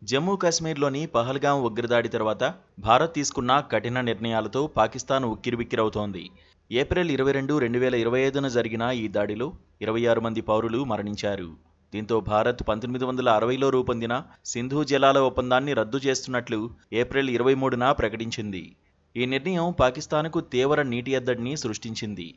జమ్మూ కాశ్మీర్లోని పహల్గాం ఉగ్రదాడి తర్వాత భారత్ తీసుకున్న కఠిన నిర్ణయాలతో పాకిస్తాన్ ఉక్కిరిబిక్కిరవుతోంది. ఏప్రిల్ 22, 2025న జరిగిన ఈ దాడిలో 26 మంది పౌరులు మరణించారు. దీంతో భారత్ 1960లో రూపొందిన సింధు జలాల ఒప్పందాన్ని రద్దు చేస్తున్నట్లు ఏప్రిల్ 23న ప్రకటించింది. ఈ నిర్ణయం పాకిస్తాన్కు తీవ్ర నీటి ఎద్దడిని సృష్టించింది.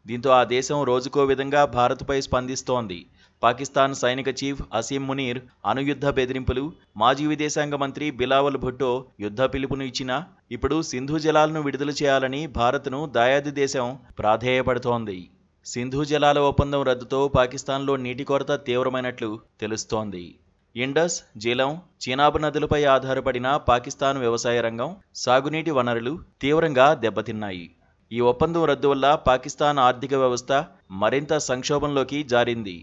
దీంతో ఆ దేశం రోజుకో విధంగా భారత్పై స్పందిస్తోంది. పాకిస్తాన్ సైనిక చీఫ్ అసీం మునీర్ అణుయుద్ధ బెదిరింపులు, మాజీ విదేశాంగ మంత్రి బిలావల్ భుట్టో యుద్ధ పిలుపును ఇచ్చినా ఇప్పుడు సింధు జలాలను విడుదల చేయాలని భారత్ను దాయాది దేశం ప్రాధేయపడుతోంది. సింధు జలాల ఒప్పందం రద్దుతో పాకిస్తాన్లో నీటి కొరత తీవ్రమైనట్లు తెలుస్తోంది. ఇండస్, జీలం, చీనాబ్ నదులపై ఆధారపడిన పాకిస్తాన్ వ్యవసాయ రంగం, సాగునీటి వనరులు తీవ్రంగా దెబ్బతిన్నాయి. ఈ ఒప్పందం రద్దు వల్ల పాకిస్తాన్ ఆర్థిక వ్యవస్థ మరింత సంక్షోభంలోకి జారింది.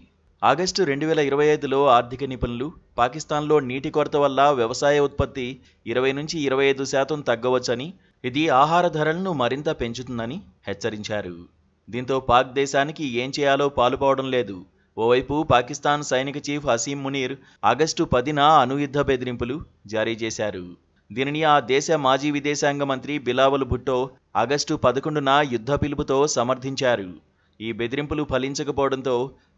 ఆగస్టు 2025లో ఆర్థిక నిపుణులు పాకిస్తాన్లో నీటి కొరత వల్ల వ్యవసాయ ఉత్పత్తి 20-25% తగ్గవచ్చని, ఇది ఆహార ధరలను మరింత పెంచుతుందని హెచ్చరించారు. దీంతో పాక్ దేశానికి ఏం చేయాలో పాలుపోవడం లేదు. ఓవైపు పాకిస్తాన్ సైనిక చీఫ్ అసీం మునీర్ ఆగస్టు 10న అణుయుద్ధ బెదిరింపులు జారీ చేశారు. దీనిని ఆ దేశ మాజీ విదేశాంగ మంత్రి బిలావల్ భుట్టో ఆగస్టు 11న యుద్ధ పిలుపుతో సమర్థించారు. ఈ బెదిరింపులు ఫలించకపోవడంతో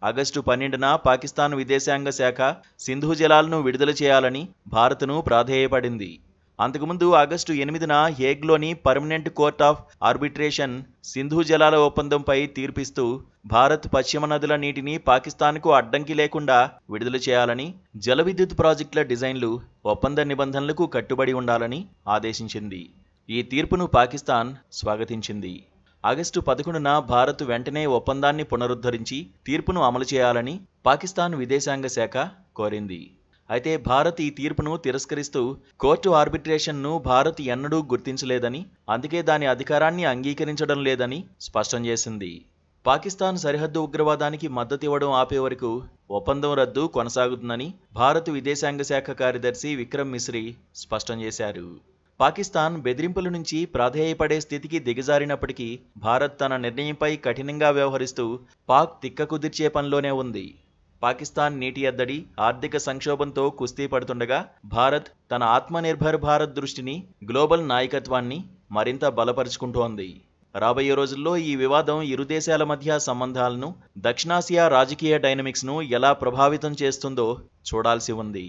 ఆగస్టు 12న పాకిస్తాన్ విదేశాంగ శాఖ సింధు జలాలను విడుదల చేయాలని భారత్ను ప్రాధేయపడింది. అంతకుముందు ఆగస్టు 8న హేగ్లోని permanent court of arbitration Sindhu జలాల ఒప్పందంపై తీర్పిస్తూ భారత్ పశ్చిమ నదుల నీటిని పాకిస్తాన్కు అడ్డంకి లేకుండా విడుదల చేయాలని, జల విద్యుత్ ప్రాజెక్టుల డిజైన్లు, ఒప్పంద నిబంధనలకు కట్టుబడి ఉండాలని ఆదేశించింది. ఈ తీర్పును పాకిస్తాన్ స్వాగతించింది. ఆగస్టు 11న భారత్ వెంటనే ఒప్పందాన్ని పునరుద్ధరించి తీర్పును అమలు చేయాలని పాకిస్తాన్ విదేశాంగ శాఖ కోరింది. అయితే భారత్ ఈ తీర్పును తిరస్కరిస్తూ కోర్టు ఆర్బిట్రేషన్ను భారత్ ఎన్నడూ గుర్తించలేదని, అందుకే దాని అధికారాన్ని అంగీకరించడం లేదని స్పష్టం చేసింది. పాకిస్తాన్ సరిహద్దు ఉగ్రవాదానికి మద్దతివ్వడం ఆపే వరకు ఒప్పందం రద్దు కొనసాగుతుందని భారత్ విదేశాంగ శాఖ కార్యదర్శి విక్రమ్ మిశ్రీ స్పష్టం చేశారు. పాకిస్తాన్ బెదిరింపుల నుంచి ప్రాధేయపడే స్థితికి దిగజారినప్పటికీ భారత్ తన నిర్ణయంపై కఠినంగా వ్యవహరిస్తూ పాక్ తిక్క కుదిర్చే పనిలోనే ఉంది. పాకిస్తాన్ నీటి ఎద్దడి, ఆర్థిక సంక్షోభంతో కుస్తీ పడుతుండగా భారత్ తన ఆత్మనిర్భర్ భారత్ దృష్టిని, గ్లోబల్ నాయకత్వాన్ని మరింత బలపరుచుకుంటోంది. రాబోయే రోజుల్లో ఈ వివాదం ఇరు దేశాల మధ్య సంబంధాలను, దక్షిణాసియా రాజకీయ డైనమిక్స్ను ఎలా ప్రభావితం చేస్తుందో చూడాల్సి ఉంది.